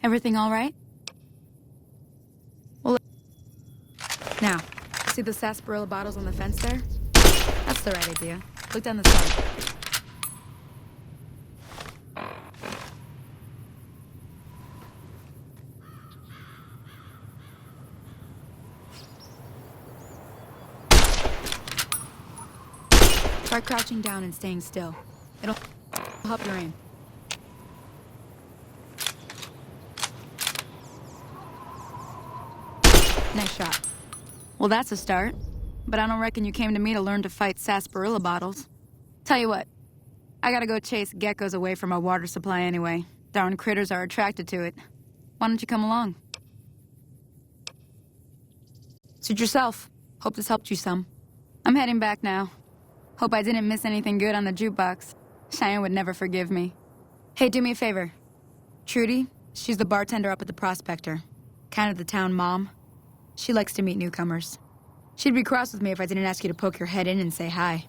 Everything all right? Well, now, see the sarsaparilla bottles on the fence there? That's the right idea. Look down the side. Try crouching down and staying still. It'll help your aim. Nice shot. Well, that's a start. But I don't reckon you came to me to learn to fight sarsaparilla bottles. Tell you what, I gotta go chase geckos away from our water supply anyway. Darn critters are attracted to it. Why don't you come along? Suit yourself. Hope this helped you some. I'm heading back now. Hope I didn't miss anything good on the jukebox. Cheyenne would never forgive me. Hey, do me a favor. Trudy, she's the bartender up at the Prospector. Kind of the town mom. She likes to meet newcomers. She'd be cross with me if I didn't ask you to poke your head in and say hi.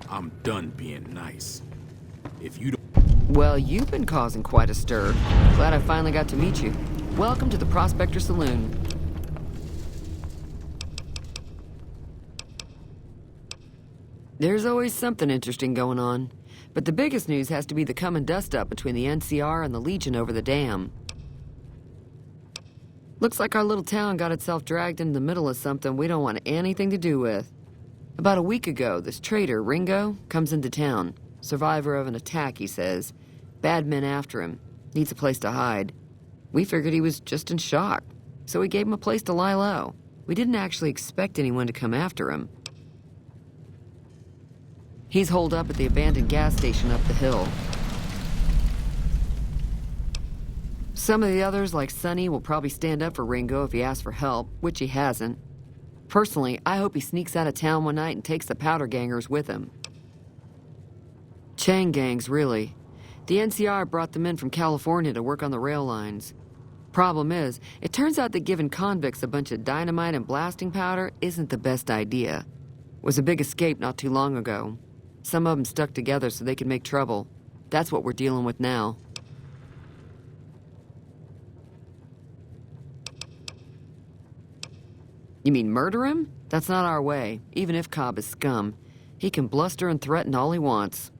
I'm done being nice. If you don't... Well, you've been causing quite a stir. Glad I finally got to meet you. Welcome to the Prospector Saloon. There's always something interesting going on. But the biggest news has to be the come and dust up between the NCR and the Legion over the dam. Looks like our little town got itself dragged into the middle of something we don't want anything to do with. About a week ago, this traitor, Ringo, comes into town. Survivor of an attack, he says. Bad men after him. Needs a place to hide. We figured he was just in shock, so we gave him a place to lie low. We didn't actually expect anyone to come after him. He's holed up at the abandoned gas station up the hill. Some of the others, like Sonny, will probably stand up for Ringo if he asks for help, which he hasn't. Personally, I hope he sneaks out of town one night and takes the powder gangers with him. Chain gangs, really. The NCR brought them in from California to work on the rail lines. Problem is, it turns out that giving convicts a bunch of dynamite and blasting powder isn't the best idea. It was a big escape not too long ago. Some of them stuck together so they could make trouble. That's what we're dealing with now. You mean murder him? That's not our way, even if Cobb is scum. He can bluster and threaten all he wants.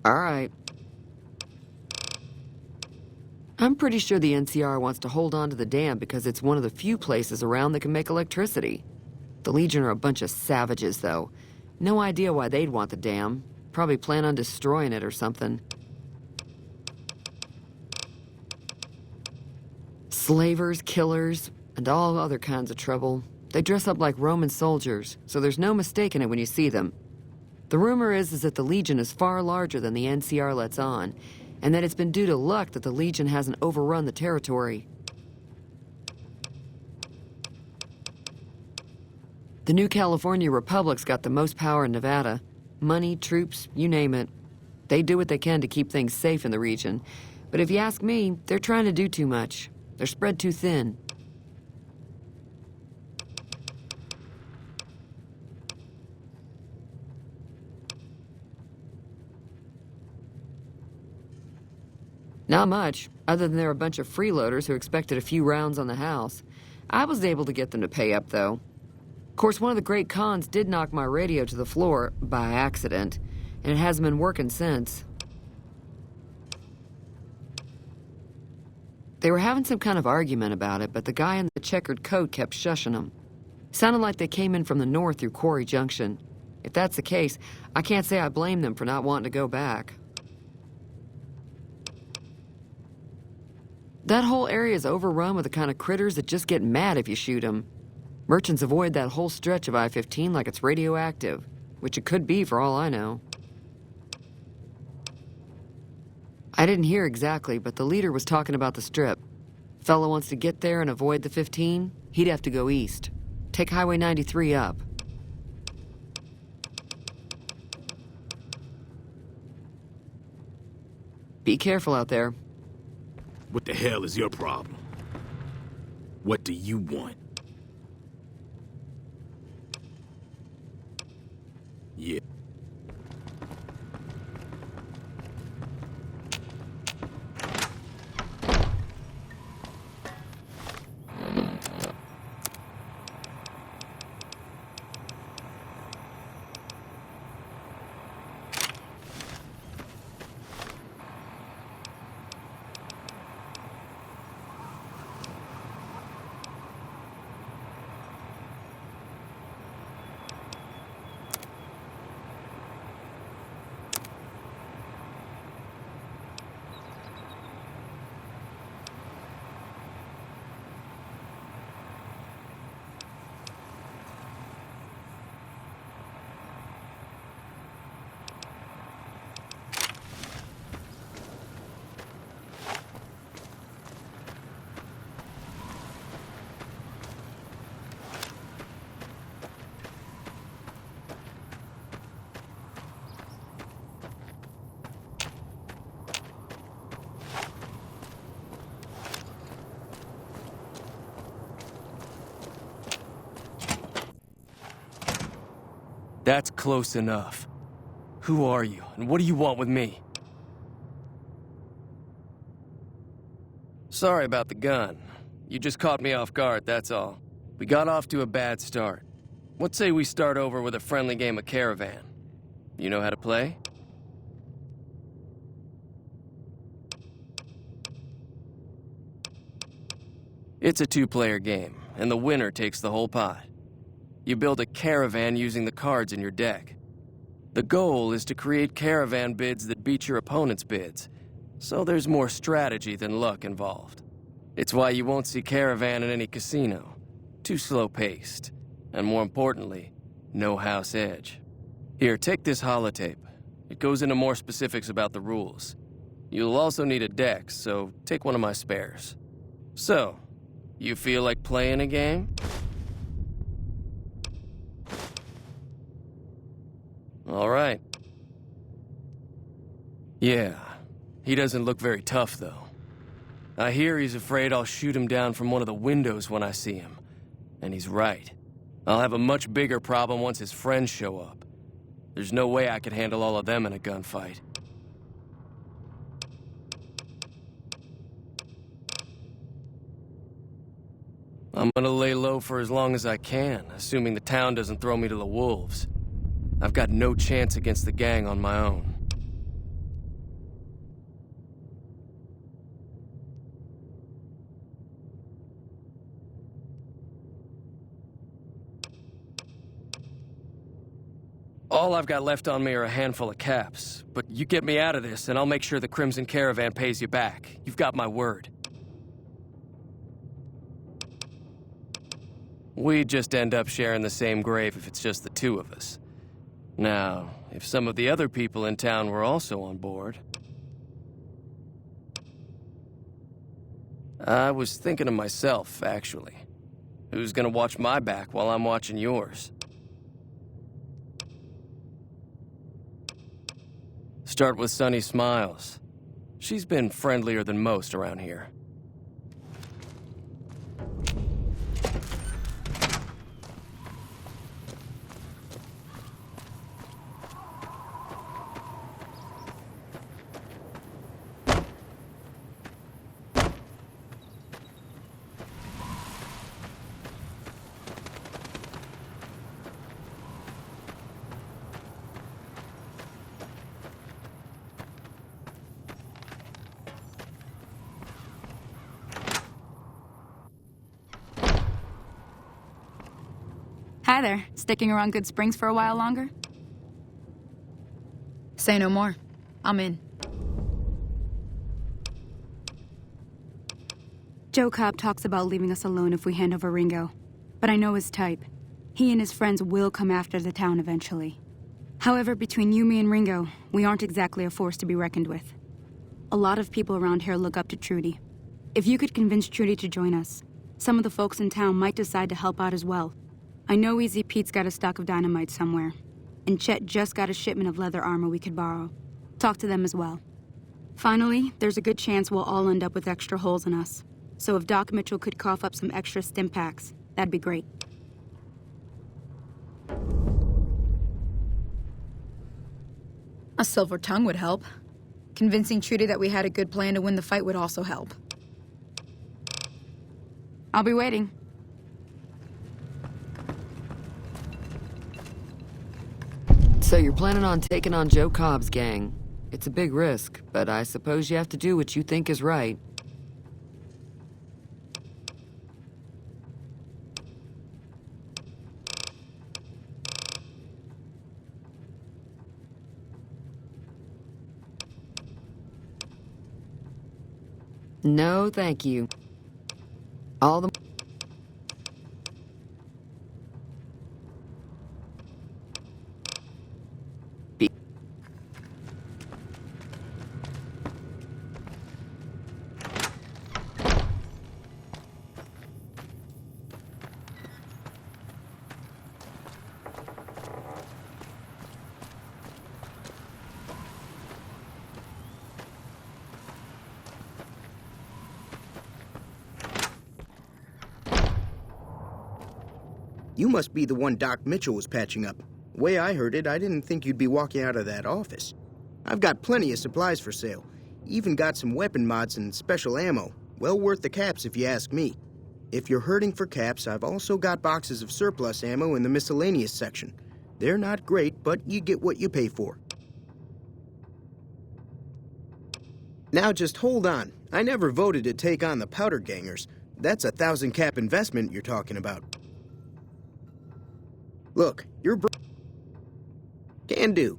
All right. I'm pretty sure the NCR wants to hold on to the dam because it's one of the few places around that can make electricity. The Legion are a bunch of savages, though. No idea why they'd want the dam. Probably plan on destroying it or something. Slavers, killers, and all other kinds of trouble. They dress up like Roman soldiers, so there's no mistaking it when you see them. The rumor is that the Legion is far larger than the NCR lets on, and that it's been due to luck that the Legion hasn't overrun the territory. The New California Republic's got the most power in Nevada. Money, troops, you name it. They do what they can to keep things safe in the region. But if you ask me, they're trying to do too much. They're spread too thin. Not much, other than they're a bunch of freeloaders who expected a few rounds on the house. I was able to get them to pay up, though. Of course, one of the great cons did knock my radio to the floor by accident, and it hasn't been working since. They were having some kind of argument about it, but the guy in the checkered coat kept shushing them. Sounded like they came in from the north through Quarry Junction. If that's the case, I can't say I blame them for not wanting to go back. That whole area is overrun with the kind of critters that just get mad if you shoot them. Merchants avoid that whole stretch of I-15 like it's radioactive, which it could be for all I know. I didn't hear exactly, but the leader was talking about the Strip. Fella wants to get there and avoid the 15, he'd have to go east. Take Highway 93 up. Be careful out there. What the hell is your problem? What do you want? Yeah. That's close enough. Who are you, and what do you want with me? Sorry about the gun. You just caught me off guard, that's all. We got off to a bad start. What say we start over with a friendly game of Caravan? You know how to play? It's a two-player game, and the winner takes the whole pot. You build a caravan using the cards in your deck. The goal is to create caravan bids that beat your opponent's bids, so there's more strategy than luck involved. It's why you won't see caravan in any casino. Too slow-paced, and more importantly, no house edge. Here, take this holotape. It goes into more specifics about the rules. You'll also need a deck, so take one of my spares. So, you feel like playing a game? All right. Yeah, he doesn't look very tough, though. I hear he's afraid I'll shoot him down from one of the windows when I see him. And he's right. I'll have a much bigger problem once his friends show up. There's no way I could handle all of them in a gunfight. I'm gonna lay low for as long as I can, assuming the town doesn't throw me to the wolves. I've got no chance against the gang on my own. All I've got left on me are a handful of caps, but you get me out of this and I'll make sure the Crimson Caravan pays you back. You've got my word. We'd just end up sharing the same grave if it's just the two of us. Now, if some of the other people in town were also on board... I was thinking of myself, actually. Who's gonna watch my back while I'm watching yours? Start with Sunny Smiles. She's been friendlier than most around here. Hi there. Sticking around Good Springs for a while longer? Say no more. I'm in. Joe Cobb talks about leaving us alone if we hand over Ringo. But I know his type. He and his friends will come after the town eventually. However, between you, me, and Ringo, we aren't exactly a force to be reckoned with. A lot of people around here look up to Trudy. If you could convince Trudy to join us, some of the folks in town might decide to help out as well. I know Easy Pete's got a stock of dynamite somewhere, and Chet just got a shipment of leather armor we could borrow. Talk to them as well. Finally, there's a good chance we'll all end up with extra holes in us. So if Doc Mitchell could cough up some extra stim packs, that'd be great. A silver tongue would help. Convincing Trudy that we had a good plan to win the fight would also help. I'll be waiting. So you're planning on taking on Joe Cobb's gang. It's a big risk, but I suppose you have to do what you think is right. No, thank you. All the... You must be the one Doc Mitchell was patching up. The way I heard it, I didn't think you'd be walking out of that office. I've got plenty of supplies for sale. Even got some weapon mods and special ammo. Well worth the caps if you ask me. If you're hurting for caps, I've also got boxes of surplus ammo in the miscellaneous section. They're not great, but you get what you pay for. Now just hold on. I never voted to take on the Powder Gangers. That's a 1,000 cap investment you're talking about. Look, you're can do.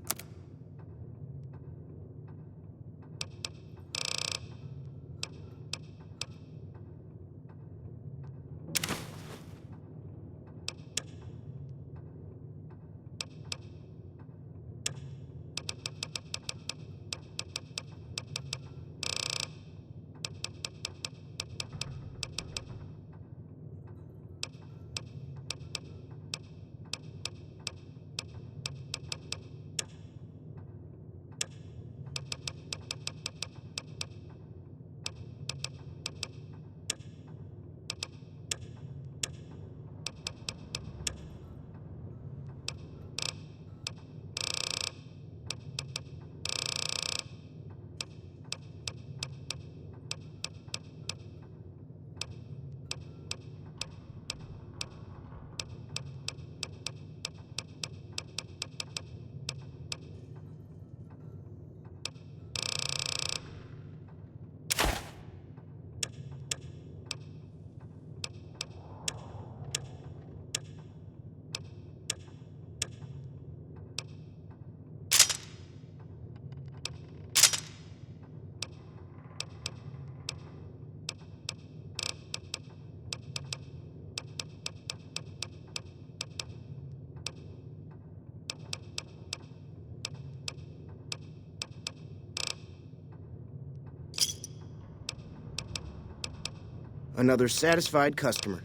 Another satisfied customer.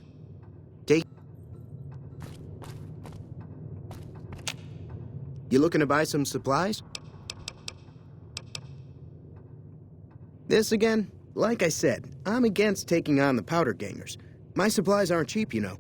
Take. You looking to buy some supplies? This again? Like I said, I'm against taking on the Powder Gangers. My supplies aren't cheap, you know.